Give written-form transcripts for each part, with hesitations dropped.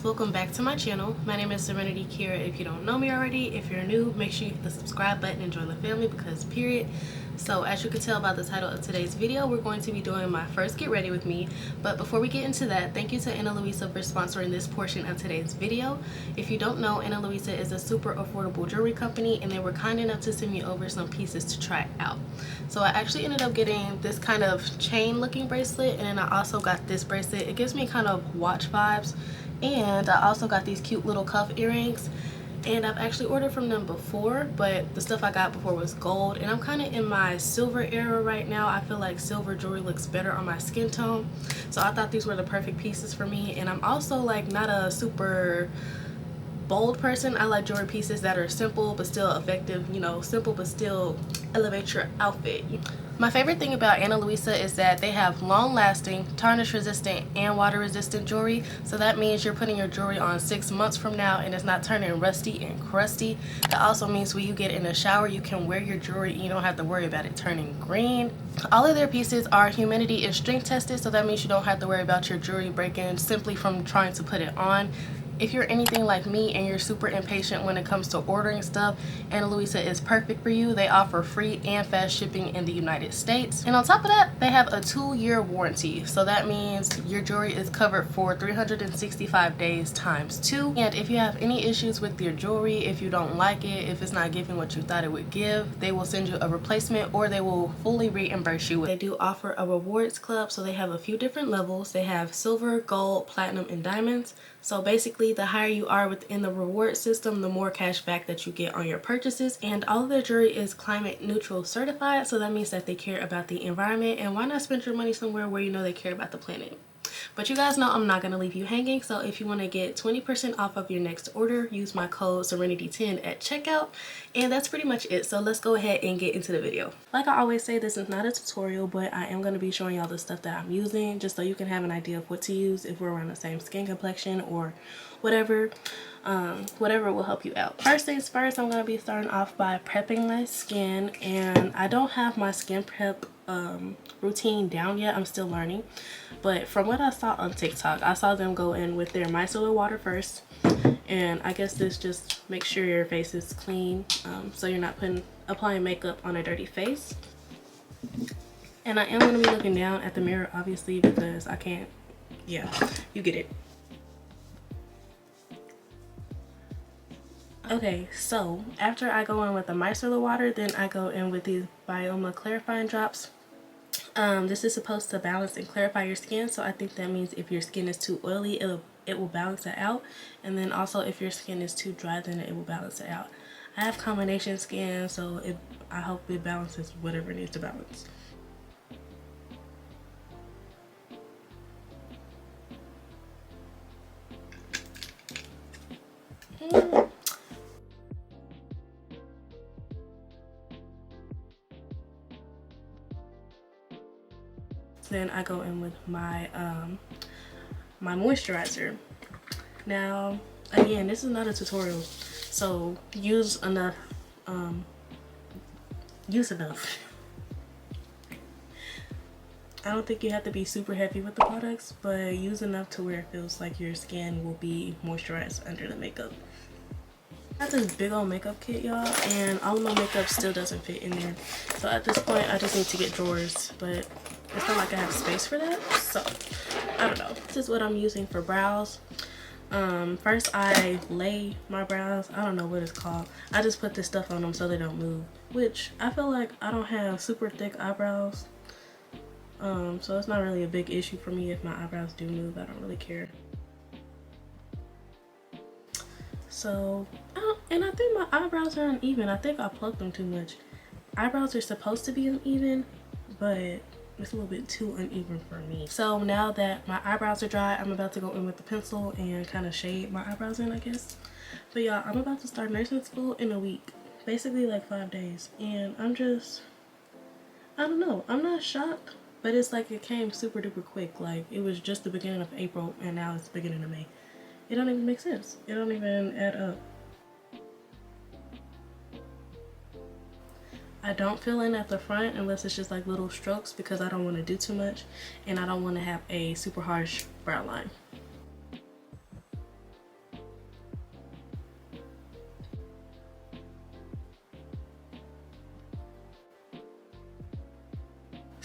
welcome back to my channel. My name is Serenity Kira. If you don't know me already, if you're new, make sure you hit the subscribe button and join the family because period. So as you can tell by the title of today's video, we're going to be doing my first get ready with me. But before we get into that, thank you to Ana Luisa for sponsoring this portion of today's video. If you don't know, Ana Luisa is a super affordable jewelry company and they were kind enough to send me over some pieces to try out. So I actually ended up getting this kind of chain looking bracelet, and I also got this bracelet. It gives me kind of watch vibes. And I also got these cute little cuff earrings, and I've actually ordered from them before, but the stuff I got before was gold, and I'm kind of in my silver era right now. I feel like silver jewelry looks better on my skin tone, so I thought these were the perfect pieces for me. And I'm also like not a super bold person. I like jewelry pieces that are simple but still effective, you know, simple but still elevate your outfit. My favorite thing about Ana Luisa is that they have long-lasting, tarnish-resistant, and water-resistant jewelry. So that means you're putting your jewelry on 6 months from now and it's not turning rusty and crusty. That also means when you get in the shower, you can wear your jewelry and you don't have to worry about it turning green. All of their pieces are humidity and strength tested, so that means you don't have to worry about your jewelry breaking simply from trying to put it on. If you're anything like me and you're super impatient when it comes to ordering stuff, Ana Luisa is perfect for you. They offer free and fast shipping in the United States. And on top of that, they have a 2-year warranty. So that means your jewelry is covered for 365 days times 2. And if you have any issues with your jewelry, if you don't like it, if it's not giving what you thought it would give, they will send you a replacement or they will fully reimburse you. They do offer a rewards club, so they have a few different levels. They have silver, gold, platinum, and diamonds. So basically, the higher you are within the reward system, the more cash back that you get on your purchases. And all of their jewelry is climate neutral certified, so that means that they care about the environment. And why not spend your money somewhere where you know they care about the planet? But you guys know I'm not going to leave you hanging, so if you want to get 20% off of your next order, use my code SERENITY10 at checkout. And that's pretty much it, so let's go ahead and get into the video. Like I always say, this is not a tutorial, but I am going to be showing y'all the stuff that I'm using just so you can have an idea of what to use if we're around the same skin complexion or whatever. Whatever will help you out. First things first, I'm going to be starting off by prepping my skin, and I don't have my skin prep routine down yet. I'm still learning, but from what I saw on TikTok, I saw them go in with their micellar water first, and I guess this just makes sure your face is clean, so you're not applying makeup on a dirty face. And I am going to be looking down at the mirror, obviously, because I can't, yeah, you get it. Okay, so after I go in with the micellar water, then I go in with these Bioma clarifying drops. This is supposed to balance and clarify your skin, so I think that means if your skin is too oily, it will balance it out, and then also if your skin is too dry, then it will balance it out. I have combination skin, so I hope it balances whatever it needs to balance. Then I go in with my my moisturizer. Now again, this is not a tutorial, so use enough. I don't think you have to be super heavy with the products, but use enough to where it feels like your skin will be moisturized under the makeup. I have this big old makeup kit, y'all, and all of my makeup still doesn't fit in there. So at this point, I just need to get drawers, but it's not like I have space for that, so I don't know. This is what I'm using for brows. First I lay my brows. I don't know what it's called. I just put this stuff on them so they don't move, which I feel like I don't have super thick eyebrows. So it's not really a big issue for me if my eyebrows do move. I don't really care. So, and I think my eyebrows are uneven. I think I plucked them too much. Eyebrows are supposed to be uneven, but it's a little bit too uneven for me. So now that my eyebrows are dry, I'm about to go in with the pencil and kind of shade my eyebrows in, I guess. But y'all, I'm about to start nursing school in a week. Basically like 5 days. And I don't know. I'm not shocked, but it's like it came super duper quick. Like it was just the beginning of April and now it's the beginning of May. It don't even make sense. It don't even add up. I don't fill in at the front unless it's just like little strokes because I don't want to do too much and I don't want to have a super harsh brow line.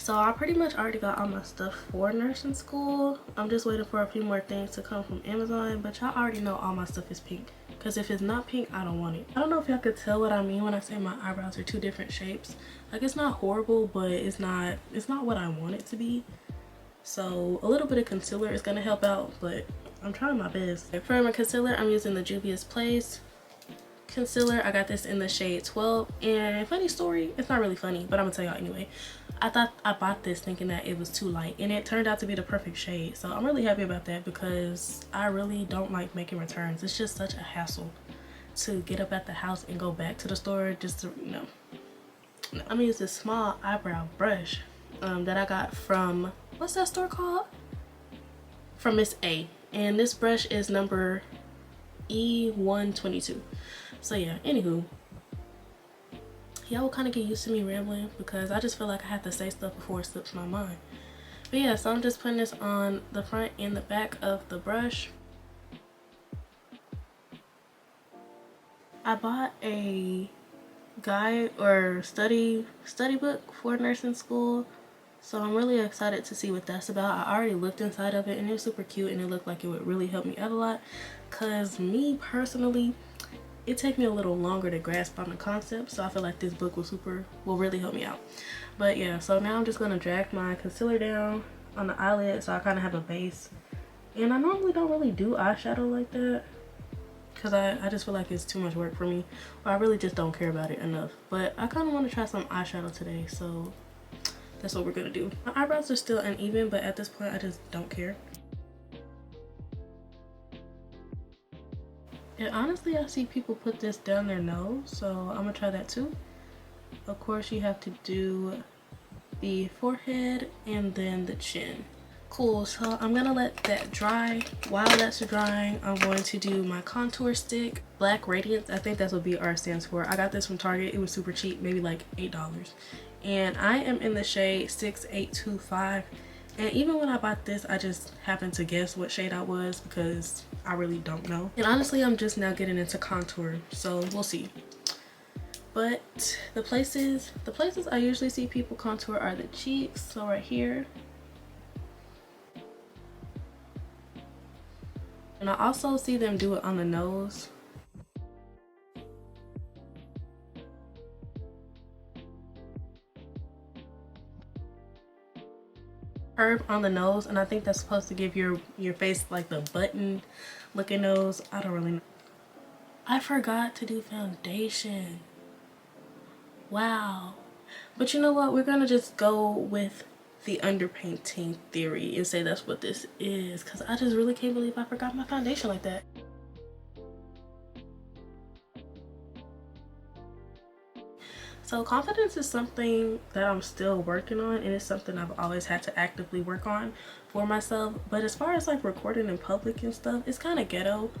So I pretty much already got all my stuff for nursing school. I'm just waiting for a few more things to come from Amazon, but y'all already know all my stuff is pink, because if it's not pink, I don't want it. I don't know if y'all could tell what I mean when I say my eyebrows are two different shapes. Like, it's not horrible, but it's not what I want it to be. So a little bit of concealer is gonna help out, but I'm trying my best. For my concealer, I'm using the Juvia's Place concealer. I got this in the shade 12, and funny story, it's not really funny, but I'm gonna tell y'all anyway. I thought I bought this thinking that it was too light, and it turned out to be the perfect shade. So I'm really happy about that, because I really don't like making returns. It's just such a hassle to get up at the house and go back to the store just to, you know. No. I'm gonna use this small eyebrow brush that I got from, what's that store called? From Miss A. And this brush is number E122. So yeah, anywho, y'all will kind of get used to me rambling, because I just feel like I have to say stuff before it slips my mind. But yeah, so I'm just putting this on the front and the back of the brush. I bought a guide or study book for nursing school, so I'm really excited to see what that's about. I already looked inside of it, and it was super cute, and it looked like it would really help me out a lot, because me personally, it takes me a little longer to grasp on the concept, so I feel like this book will really help me out. But yeah, so now I'm just going to drag my concealer down on the eyelid so I kind of have a base. And I normally don't really do eyeshadow like that, because I just feel like it's too much work for me, or I really just don't care about it enough. But I kind of want to try some eyeshadow today, so that's what we're going to do. My eyebrows are still uneven, but at this point I just don't care. And honestly, I see people put this down their nose, so I'm gonna try that too. Of course, you have to do the forehead and then the chin. Cool, so I'm gonna let that dry. While that's drying, I'm going to do my contour stick, Black Radiance. I think that's what BR stands for. I got this from Target. It was super cheap, maybe like $8. And I am in the shade 6825. And even when I bought this, I just happened to guess what shade I was, because I really don't know. And honestly, I'm just now getting into contour, so we'll see. But the places I usually see people contour are the cheeks, so right here. And I also see them do it on the nose. Curve on the nose, and I think that's supposed to give your face like the button looking nose. I don't really know. I forgot to do foundation. Wow. But you know what, we're gonna just go with the underpainting theory and say that's what this is, because I just really can't believe I forgot my foundation like that. So confidence is something that I'm still working on, and it's something I've always had to actively work on for myself. But as far as like recording in public and stuff, it's kind of ghetto,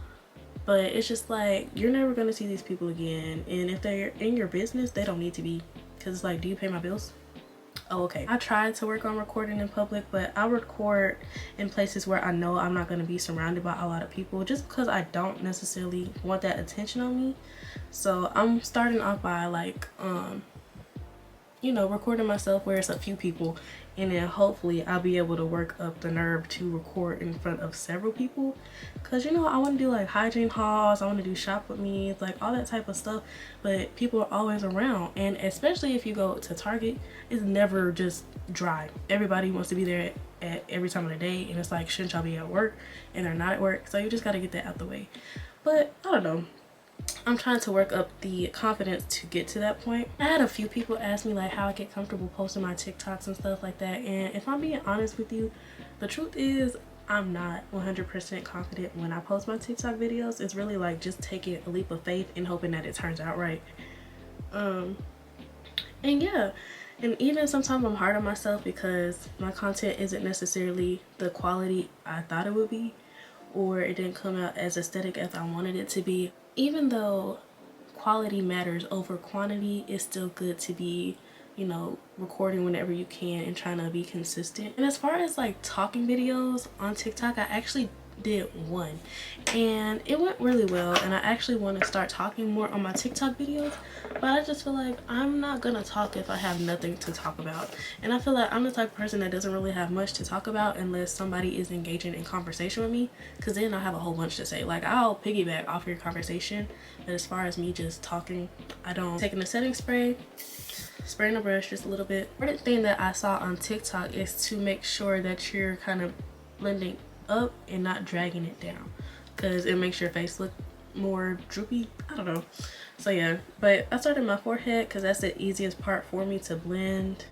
but it's just like, you're never going to see these people again, and if they're in your business, they don't need to be, because it's like, do you pay my bills? Oh, okay. I tried to work on recording in public, but I record in places where I know I'm not going to be surrounded by a lot of people, just because I don't necessarily want that attention on me. So I'm starting off by like you know, recording myself where it's a few people, and then hopefully I'll be able to work up the nerve to record in front of several people, because you know, I want to do like hygiene hauls, I want to do shop with me, like all that type of stuff, but people are always around. And especially if you go to Target, it's never just dry. Everybody wants to be there at every time of the day, and it's like, shouldn't y'all be at work? And they're not at work, so you just got to get that out the way. But I don't know, I'm trying to work up the confidence to get to that point. I had a few people ask me like how I get comfortable posting my TikToks and stuff like that, and if I'm being honest with you, the truth is I'm not 100% confident when I post my TikTok videos. It's really like just taking a leap of faith and hoping that it turns out right. And yeah, and even sometimes I'm hard on myself because my content isn't necessarily the quality I thought it would be, or it didn't come out as aesthetic as I wanted it to be. Even though quality matters over quantity, it's still good to be, you know, recording whenever you can and trying to be consistent. And as far as like talking videos on TikTok, I actually did one and it went really well, and I actually want to start talking more on my TikTok videos, but I just feel like I'm not gonna talk if I have nothing to talk about. And I feel like I'm the type of person that doesn't really have much to talk about unless somebody is engaging in conversation with me, because then I have a whole bunch to say. Like, I'll piggyback off your conversation, but as far as me just talking, I don't. Taking a setting spray, spraying the brush just a little bit. The important thing that I saw on TikTok is to make sure that you're kind of blending up and not dragging it down, because it makes your face look more droopy. I don't know. So yeah, but I started my forehead because that's the easiest part for me to blend.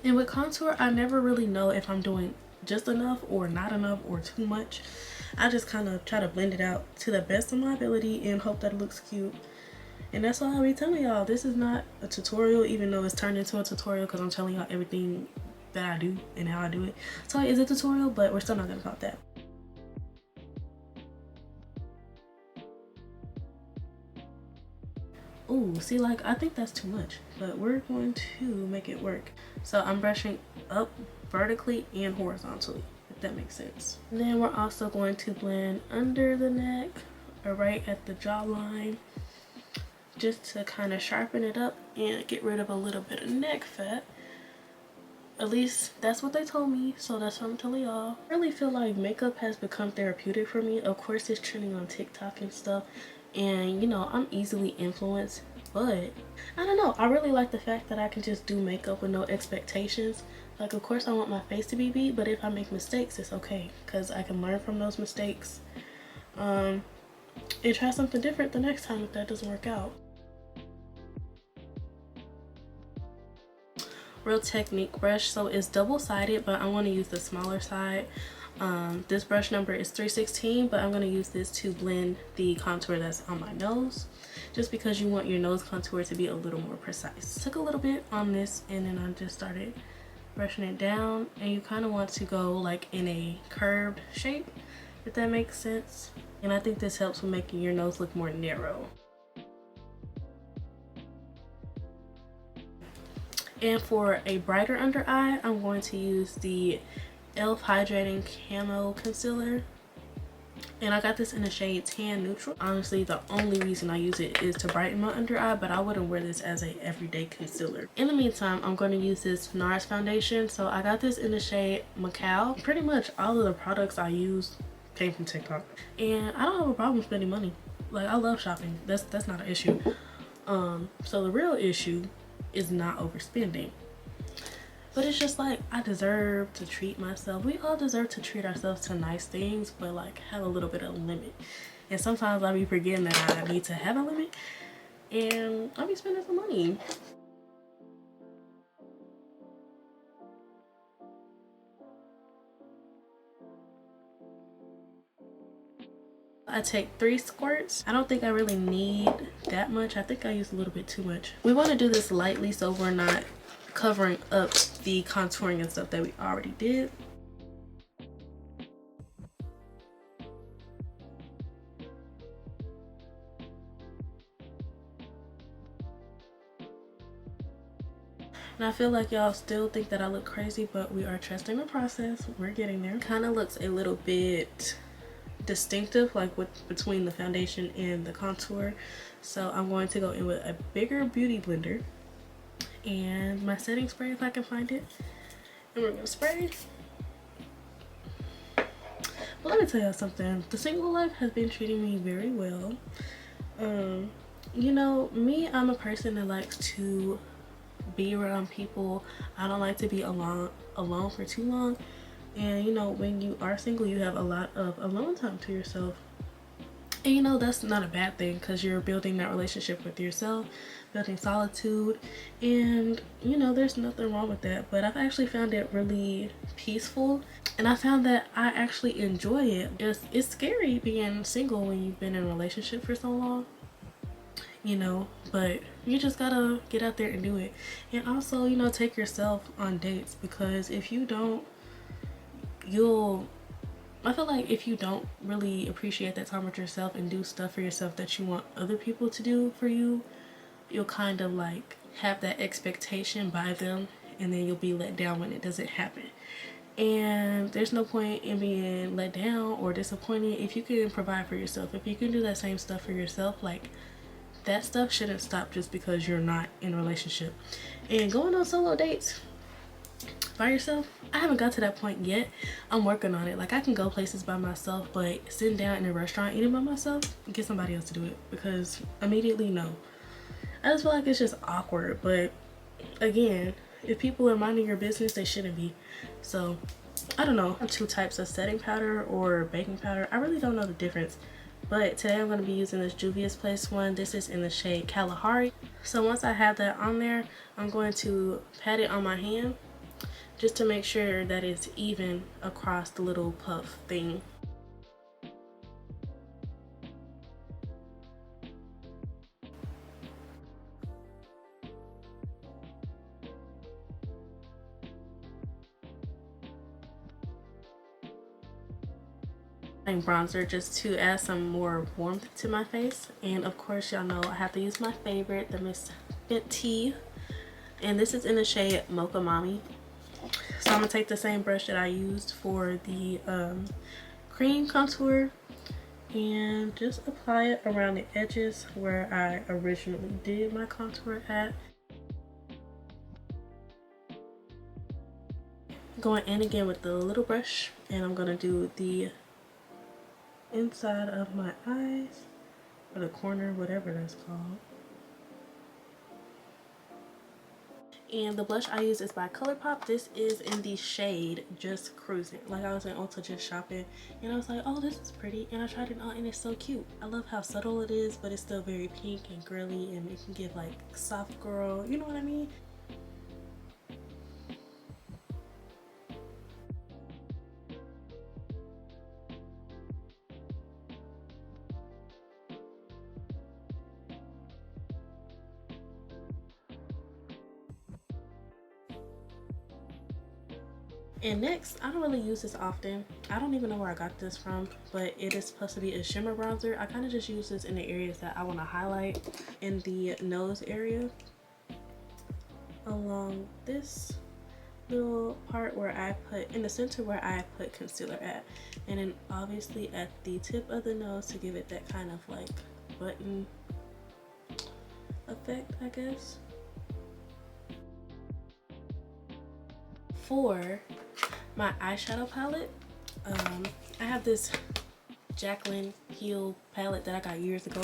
And with contour, I never really know if I'm doing just enough or not enough or too much. I just kind of try to blend it out to the best of my ability and hope that it looks cute. And that's all I'll be telling y'all. This is not a tutorial, even though it's turned into a tutorial because I'm telling y'all everything that I do and how I do it. So it is a tutorial, but we're still not gonna call it that. Ooh, see, like, I think that's too much, but we're going to make it work. So I'm brushing up vertically and horizontally, if that makes sense. And then we're also going to blend under the neck or right at the jawline, just to kind of sharpen it up and get rid of a little bit of neck fat. At least that's what they told me, so that's what I'm telling y'all. I really feel like makeup has become therapeutic for me. Of course, it's trending on TikTok and stuff, and you know, I'm easily influenced, but I don't know, I really like the fact that I can just do makeup with no expectations. Like, of course I want my face to be beat, but if I make mistakes, it's okay, because I can learn from those mistakes and try something different the next time if that doesn't work out. Real Technique brush, so it's double-sided, but I want to use the smaller side. This brush number is 316, but I'm going to use this to blend the contour that's on my nose, just because you want your nose contour to be a little more precise. Took a little bit on this, and then I just started brushing it down, and you kind of want to go like in a curved shape, if that makes sense. And I think this helps with making your nose look more narrow. And for a brighter under eye, I'm going to use the e.l.f. Hydrating Camo Concealer. And I got this in the shade Tan Neutral. Honestly, the only reason I use it is to brighten my under eye, but I wouldn't wear this as a everyday concealer. In the meantime, I'm going to use this NARS foundation. So I got this in the shade Macao. Pretty much all of the products I use came from TikTok. And I don't have a problem spending money. Like, I love shopping. That's not an issue. So the real issue is not overspending. But it's just like, I deserve to treat myself. We all deserve to treat ourselves to nice things, but like have a little bit of limit. And sometimes I be forgetting that I need to have a limit, and I be spending some money. I take 3 squirts. I don't think I really need that much. I think I use a little bit too much. We want to do this lightly so we're not covering up the contouring and stuff that we already did. And I feel like y'all still think that I look crazy, but we are trusting the process. We're getting there. Kind of looks a little bit distinctive, like between the foundation and the contour. So I'm going to go in with a bigger beauty blender and my setting spray if I can find it, and we're gonna spray. But let me tell y'all something, the single life has been treating me very well. You know me, I'm a person that likes to be around people. I don't like to be alone for too long. And you know, when you are single, you have a lot of alone time to yourself. And you know, that's not a bad thing, because you're building that relationship with yourself, building solitude, and you know, there's nothing wrong with that. But I've actually found it really peaceful, and I found that I actually enjoy it. It's scary being single when you've been in a relationship for so long, you know, but you just gotta get out there and do it. And also, you know, take yourself on dates, because if you don't, I feel like if you don't really appreciate that time with yourself and do stuff for yourself that you want other people to do for you, you'll kind of like have that expectation by them, and then you'll be let down when it doesn't happen. And there's no point in being let down or disappointed if you can provide for yourself. If you can do that same stuff for yourself, like, that stuff shouldn't stop just because you're not in a relationship. And going on solo dates by yourself, I haven't got to that point yet. I'm working on it. Like, I can go places by myself, but sitting down in a restaurant eating by myself, get somebody else to do it, because immediately no. I just feel like it's just awkward. But again, if people are minding your business, they shouldn't be. So I don't know. 2 types of setting powder or baking powder. I really don't know the difference. But today I'm going to be using this Juvia's Place one. This is in the shade Kalahari. So once I have that on there, I'm going to pat it on my hand just to make sure that it's even across the little puff thing. Bronzer just to add some more warmth to my face. And of course, y'all know I have to use my favorite, the Miss Fenty, and this is in the shade Mocha Mommy. So I'm gonna take the same brush that I used for the cream contour and just apply it around the edges where I originally did my contour at. Going in again with the little brush, and I'm gonna do the inside of my eyes, or the corner, whatever that's called. And the blush I use is by ColourPop. This is in the shade Just Cruising. Like, I was in Ulta just shopping, and I was like, oh, this is pretty, and I tried it on and it's so cute. I love how subtle it is, but it's still very pink and girly, and it can give like soft girl, you know what I mean? And next, I don't really use this often. I don't even know where I got this from, but it is supposed to be a shimmer bronzer. I kind of just use this in the areas that I want to highlight, in the nose area, along this little part where I put, in the center where I put concealer at, and then obviously at the tip of the nose to give it that kind of like button effect, I guess. For my eyeshadow palette, I have this Jaclyn Hill palette that I got years ago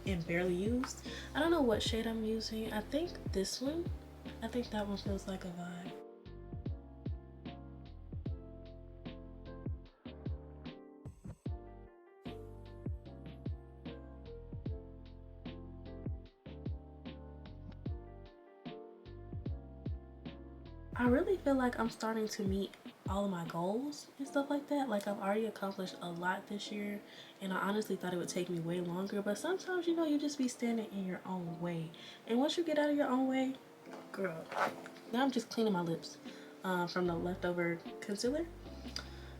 and barely used. I don't know what shade I'm using. I think this one. I think that one feels like a vibe. I really feel like I'm starting to meet all of my goals and stuff like that. Like, I've already accomplished a lot this year, and I honestly thought it would take me way longer, but sometimes, you know, you just be standing in your own way, and once you get out of your own way, girl. Now I'm just cleaning my lips from the leftover concealer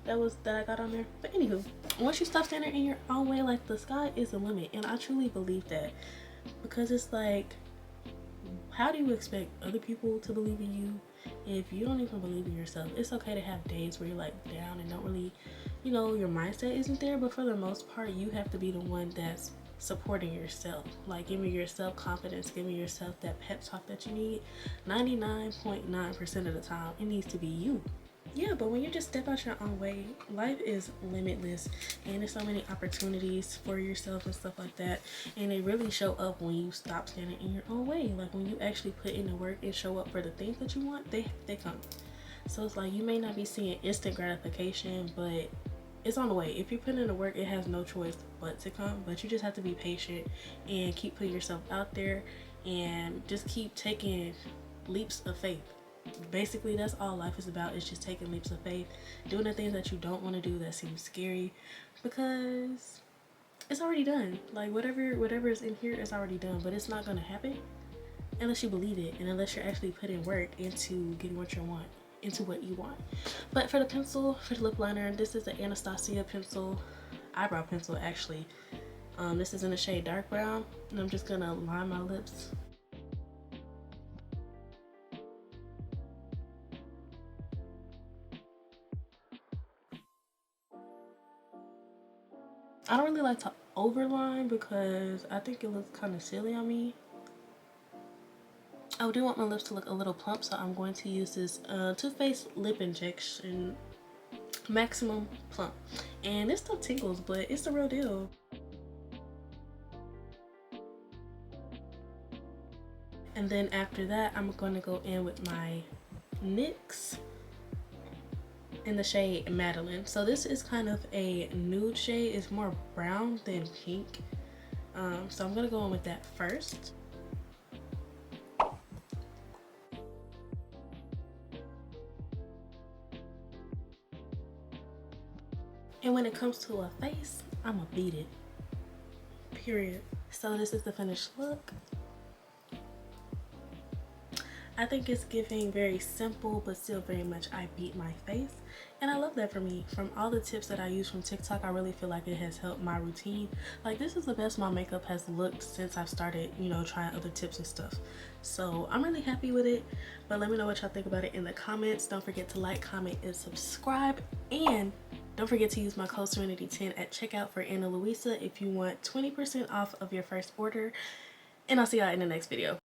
that I got on there. But anywho, once you stop standing in your own way, like, the sky is the limit, and I truly believe that, because it's like, how do you expect other people to believe in you if you don't even believe in yourself? It's okay to have days where you're like down and don't really, you know, your mindset isn't there, but for the most part, you have to be the one that's supporting yourself, like giving yourself confidence, giving yourself that pep talk that you need. 99.9% of the time, it needs to be you. Yeah, but when you just step out your own way, life is limitless, and there's so many opportunities for yourself and stuff like that, and they really show up when you stop standing in your own way. Like, when you actually put in the work and show up for the things that you want, they come. So it's like, you may not be seeing instant gratification, but it's on the way. If you put in the work, it has no choice but to come. But you just have to be patient and keep putting yourself out there, and just keep taking leaps of faith. Basically, that's all life is about, is just taking leaps of faith, doing the things that you don't want to do that seem scary, because it's already done. Like, whatever is in here is already done, but it's not going to happen unless you believe it, and unless you're actually putting work into getting what you want, into what you want. But for the pencil, for the lip liner, this is the Anastasia pencil, eyebrow pencil actually. This is in the shade dark brown, and I'm just gonna line my lips I don't really like to overline because I think it looks kind of silly on me. I do want my lips to look a little plump, so I'm going to use this Too Faced Lip Injection Maximum Plump. And it still tingles, but it's the real deal. And then after that, I'm going to go in with my NYX in the shade Madeline. So this is kind of a nude shade. It's more brown than pink. So I'm going to go in with that first. And when it comes to a face, I'ma beat it. Period. So this is the finished look. I think it's giving very simple, but still very much I beat my face. And I love that for me. From all the tips that I use from TikTok, I really feel like it has helped my routine. Like, this is the best my makeup has looked since I've started, you know, trying other tips and stuff. So I'm really happy with it. But let me know what y'all think about it in the comments. Don't forget to like, comment, and subscribe. And don't forget to use my code Serenity10 at checkout for Ana Luisa if you want 20% off of your first order. And I'll see y'all in the next video.